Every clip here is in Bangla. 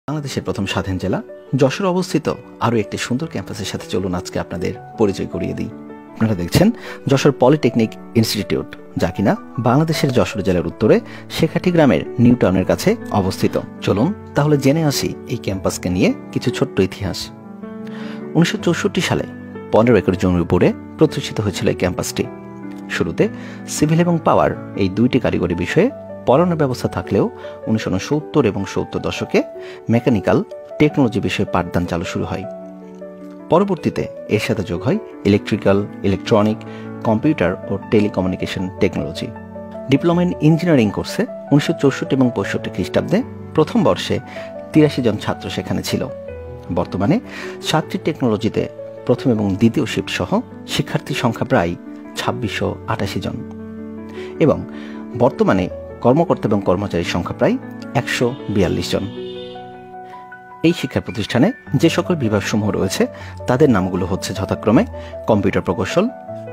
বাংলাদেশের প্রথম স্বাধীন জেলা যশোর অবস্থিত আরও একটি সুন্দর ক্যাম্পাসের সাথে চলুন আজকে আপনাদের পরিচয় করিয়ে দিই। আপনারা দেখছেন যশোর পলিটেকনিক ইনস্টিটিউট, যা কিনা বাংলাদেশের যশোর জেলার উত্তরে শেখাটি গ্রামের নিউ টাউনের কাছে অবস্থিত। চলুন তাহলে জেনে আসি এই ক্যাম্পাসকে নিয়ে কিছু ছোট্ট ইতিহাস। 1964 সালে 15 একর জমির উপরে প্রতিষ্ঠিত হয়েছিল এই ক্যাম্পাসটি। শুরুতে সিভিল এবং পাওয়ার এই দুইটি কারিগরি বিষয়ে পড়ানোর ব্যবস্থা থাকলেও 1970 এবং 70 দশকে মেকানিক্যাল টেকনোলজি বিষয়ে পাঠদান চালু শুরু হয়। পরবর্তীতে এর সাথে যোগ হয় ইলেকট্রিক্যাল, ইলেকট্রনিক, কম্পিউটার ও telecommunication technology. Diploma in engineering কোর্সে 1964 এবং 65 খ্রিস্টাব্দে প্রথম বর্ষে 83 জন ছাত্র সেখানে ছিল। বর্তমানে 7টি টেকনোলজিতে প্রথম এবং দ্বিতীয় শিফট সহ শিক্ষার্থীর সংখ্যা প্রায় 2688 জন এবং বর্তমানে কর্মকর্তা এবং কর্মচারীর সংখ্যা প্রায় 142 জন। এই শিক্ষা প্রতিষ্ঠানে যে সকল বিভাগসমূহ রয়েছে তাদের নামগুলো হচ্ছে যথাক্রমে কম্পিউটার প্রকৌশল,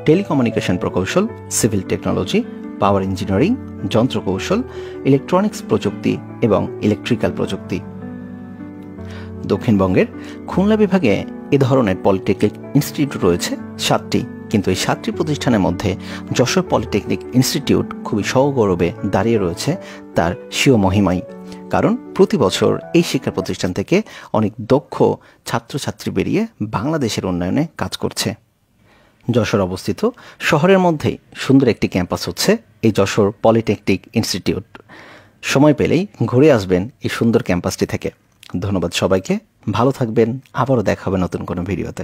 টেলিকমিউনিকেশন প্রকৌশল, সিভিল টেকনোলজি, পাওয়ার ইঞ্জিনিয়ারিং, যন্ত্র কৌশল, ইলেকট্রনিক্স প্রযুক্তি এবং ইলেকট্রিক্যাল প্রযুক্তি। দক্ষিণবঙ্গের খুলনা বিভাগে এ ধরনের পলিটেকনিক ইনস্টিটিউট রয়েছে 7টি, কিন্তু এই 7টি প্রতিষ্ঠানের মধ্যে যশোর পলিটেকনিক ইনস্টিটিউট খুবই সগৌরবে দাঁড়িয়ে রয়েছে তার স্বীয় মহিমায়। কারণ প্রতি বছর এই শিক্ষা প্রতিষ্ঠান থেকে অনেক দক্ষ ছাত্রছাত্রী বেরিয়ে বাংলাদেশের উন্নয়নে কাজ করছে। যশোর অবস্থিত শহরের মধ্যেই সুন্দর একটি ক্যাম্পাস হচ্ছে এই যশোর পলিটেকনিক ইনস্টিটিউট। সময় পেলেই ঘুরে আসবেন এই সুন্দর ক্যাম্পাসটি থেকে। ধন্যবাদ সবাইকে, ভালো থাকবেন, আবারও দেখা হবে নতুন কোনো ভিডিওতে।